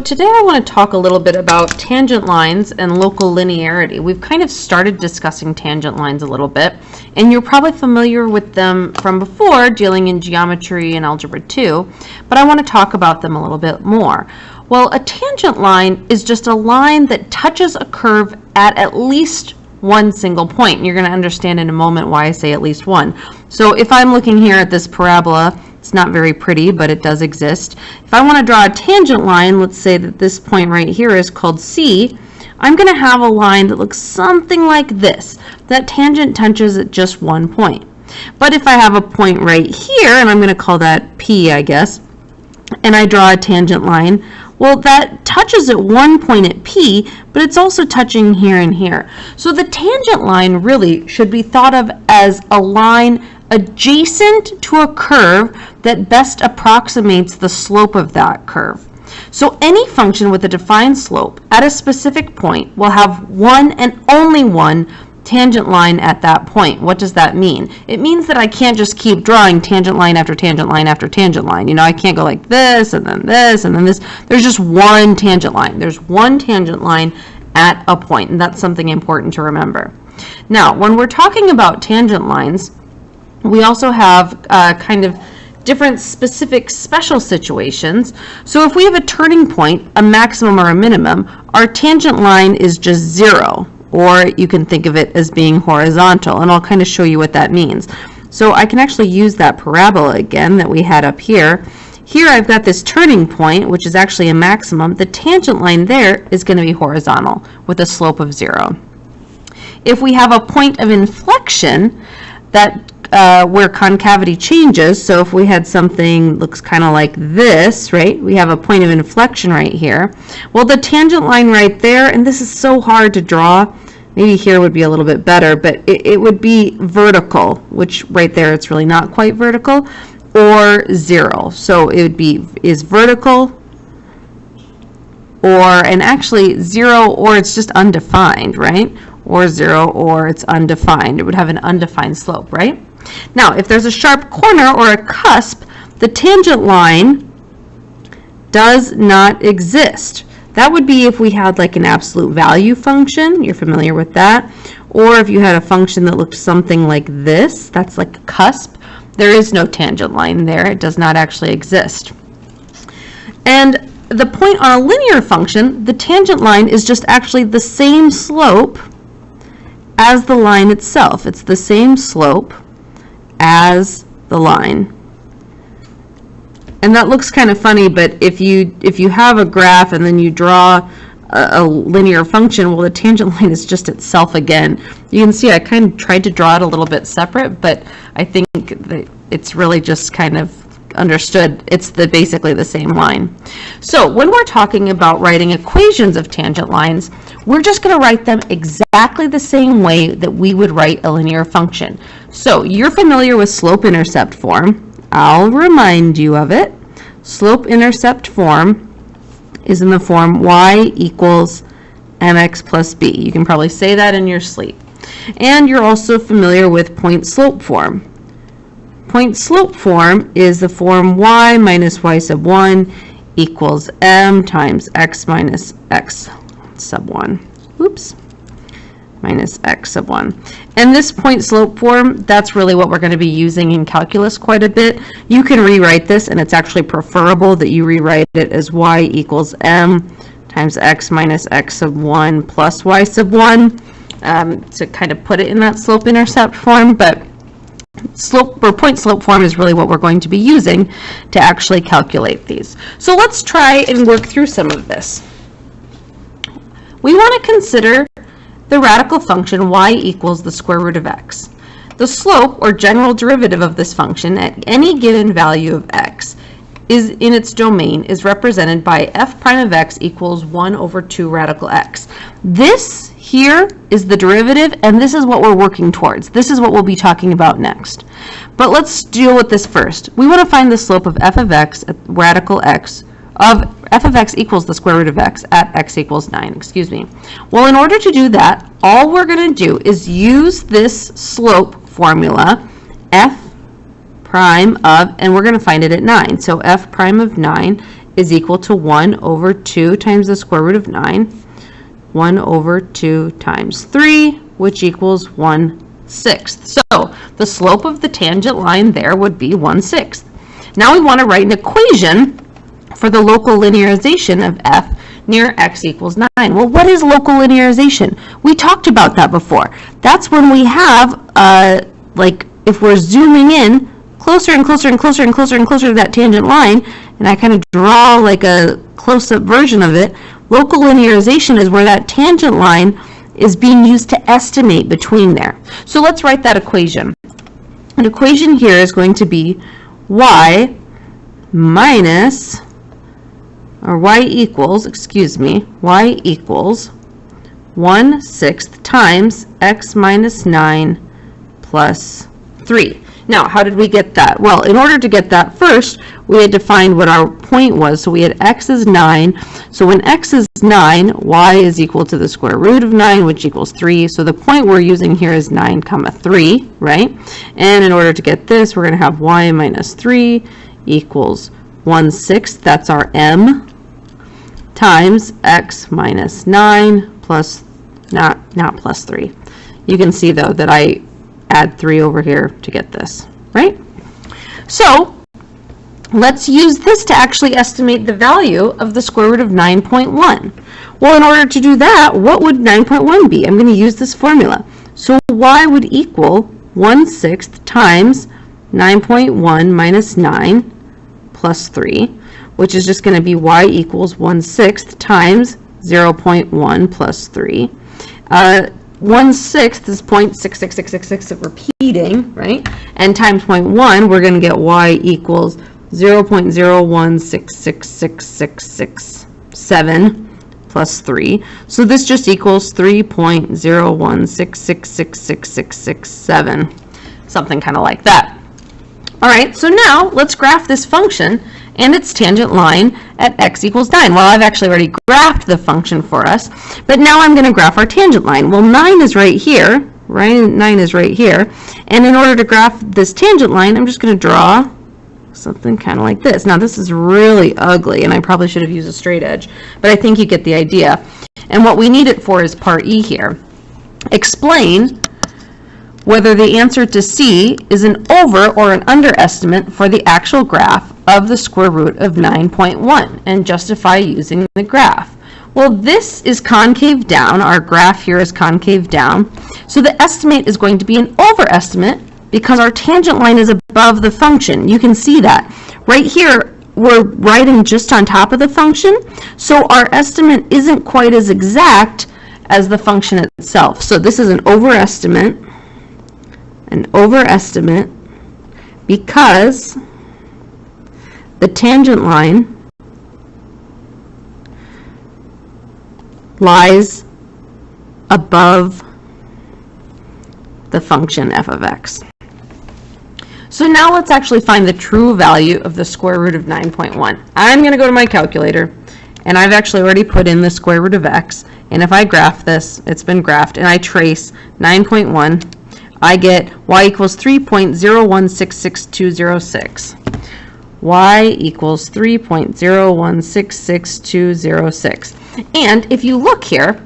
Today I want to talk a little bit about tangent lines and local linearity. We've kind of started discussing tangent lines a little bit, and you're probably familiar with them from before dealing in geometry and algebra 2, but I want to talk about them a little bit more. Well, a tangent line is just a line that touches a curve at least one single point. And you're going to understand in a moment why I say at least one. So if I'm looking here at this parabola, it's not very pretty, but it does exist. If I want to draw a tangent line, let's say that this point right here is called C, I'm going to have a line that looks something like this. That tangent touches at just one point. But if I have a point right here, and I'm going to call that P, I guess, and I draw a tangent line, well, that touches at one point at P, but it's also touching here and here. So the tangent line really should be thought of as a line adjacent to a curve that best approximates the slope of that curve. So any function with a defined slope at a specific point will have one and only one tangent line at that point. What does that mean? It means that I can't just keep drawing tangent line after tangent line after tangent line. You know, I can't go like this and then this and then this. There's just one tangent line. There's one tangent line at a point, and that's something important to remember. Now, when we're talking about tangent lines, we also have kind of different specific special situations. So if we have a turning point, a maximum or a minimum, our tangent line is just 0. Or you can think of it as being horizontal, and I'll kind of show you what that means. So I can actually use that parabola again that we had up here. Here I've got this turning point, which is actually a maximum. The tangent line there is going to be horizontal with a slope of 0. If we have a point of inflection that where concavity changes, so if we had something looks kind of like this, right? We have a point of inflection right here. Well, the tangent line right there, and this is so hard to draw, maybe here would be a little bit better, but it would be vertical, which right there it's really not quite vertical, or 0. So it would be is vertical, or, and actually 0, or it's just undefined, right? Or 0, or it's undefined. It would have an undefined slope, right? Now, if there's a sharp corner or a cusp, the tangent line does not exist. That would be if we had like an absolute value function. You're familiar with that. Or if you had a function that looked something like this, that's like a cusp. There is no tangent line there. It does not actually exist. And the point on a linear function, the tangent line is just actually the same slope as the line itself. It's the same slope as the line. And that looks kind of funny, but if you have a graph and then you draw a linear function, well, the tangent line is just itself again. You can see I kind of tried to draw it a little bit separate, but I think that it's really just kind of understood. It's basically the same line. So when we're talking about writing equations of tangent lines, we're just going to write them exactly the same way that we would write a linear function. So you're familiar with slope-intercept form. I'll remind you of it. Slope-intercept form is in the form y equals mx plus b. You can probably say that in your sleep. And you're also familiar with point-slope form. Point-slope form is the form y minus y sub 1 equals m times x minus x sub 1. Oops. Minus x sub 1. And this point-slope form, that's really what we're going to be using in calculus quite a bit. You can rewrite this, and it's actually preferable that you rewrite it as y equals m times x minus x sub 1 plus y sub 1 to kind of put it in that slope-intercept form. But slope or point-slope form is really what we're going to be using to actually calculate these. So let's try and work through some of this. We want to consider the radical function y equals the square root of x. The slope, or general derivative of this function at any given value of x is in its domain is represented by f prime of x equals 1 over 2 radical x. This here is the derivative, and this is what we're working towards. This is what we'll be talking about next. But let's deal with this first. We want to find the slope of f of x at radical x of f of x equals the square root of x at x equals 9, excuse me. Well, in order to do that, all we're going to do is use this slope formula, f prime of, and we're going to find it at 9. So f prime of 9 is equal to 1 over 2 times the square root of 9, 1 over 2 times 3, which equals 1/6. So the slope of the tangent line there would be 1/6. Now we want to write an equation for the local linearization of f near x equals 9. Well, what is local linearization? We talked about that before. That's when we have, like, if we're zooming in closer and closer and closer and closer and closer to that tangent line, and I kind of draw like a close-up version of it, local linearization is where that tangent line is being used to estimate between there. So let's write that equation. An equation here is going to be y minus, or y equals 1/6 times x minus 9 plus 3. Now, how did we get that? Well, in order to get that, first, we had to find what our point was. So we had x is 9. So when x is 9, y is equal to the square root of 9, which equals 3. So the point we're using here is 9 comma 3, right? And in order to get this, we're going to have y minus 3 equals 1/6. That's our m, times x minus 9 plus, not plus 3. You can see, though, that I add 3 over here to get this, right? So let's use this to actually estimate the value of the square root of 9.1. Well, in order to do that, what would 9.1 be? I'm going to use this formula. So y would equal 1/6 times 9.1 minus 9 plus 3, which is just going to be y equals 1/6 times 0.1 plus 3. 1/6 is 0.66666 repeating, right? And times 0.1, we're going to get y equals 0.0166667 plus 3. So this just equals 3.016666667, something kind of like that. All right, so now let's graph this function and its tangent line at x equals 9. Well, I've actually already graphed the function for us, but now I'm going to graph our tangent line. Well, 9 is right here, right? 9 is right here. And in order to graph this tangent line, I'm just going to draw something kind of like this. Now, this is really ugly, and I probably should have used a straight edge, but I think you get the idea. And what we need it for is part E here. Explain whether the answer to C is an over or an underestimate for the actual graph of the square root of 9.1, and justify using the graph. Well, this is concave down. Our graph here is concave down. So the estimate is going to be an overestimate because our tangent line is above the function. You can see that. Right here, we're writing just on top of the function, so our estimate isn't quite as exact as the function itself. So this is an overestimate because the tangent line lies above the function f of x. So now let's actually find the true value of the square root of 9.1. I'm going to go to my calculator, and I've actually already put in the square root of x, and if I graph this, it's been graphed, and I trace 9.1, I get y equals 3.0166206. Y equals 3.0166206. And if you look here,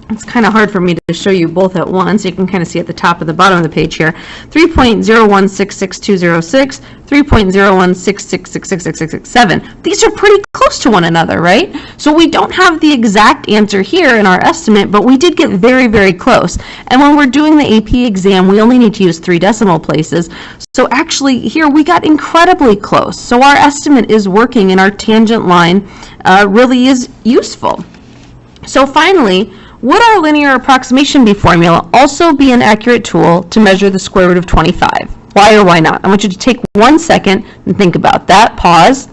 it's kind of hard for me to show you both at once. You can kind of see at the top and the bottom of the page here. 3.0166206, 3.016666667. These are pretty close to one another, right? So we don't have the exact answer here in our estimate, but we did get very, very close. And when we're doing the AP exam, we only need to use 3 decimal places. So actually here we got incredibly close. So our estimate is working and our tangent line really is useful. So finally, would our linear approximation bee formula also be an accurate tool to measure the square root of 25? Why or why not? I want you to take 1 second and think about that. Pause.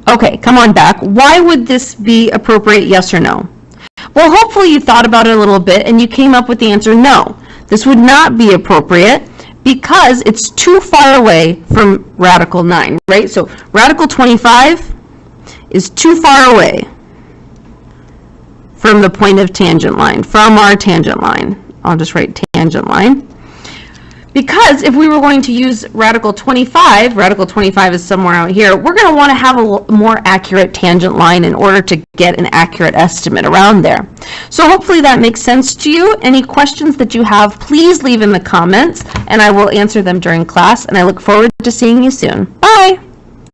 Okay, come on back. Why would this be appropriate, yes or no? Well, hopefully you thought about it a little bit and you came up with the answer no. This would not be appropriate because it's too far away from radical 9, right? So radical 25 is too far away from the point of tangent line, from our tangent line. I'll just write tangent line. Because if we were going to use radical 25 is somewhere out here, we're going to want to have a more accurate tangent line in order to get an accurate estimate around there. So hopefully that makes sense to you. Any questions that you have, please leave in the comments, and I will answer them during class, and I look forward to seeing you soon. Bye!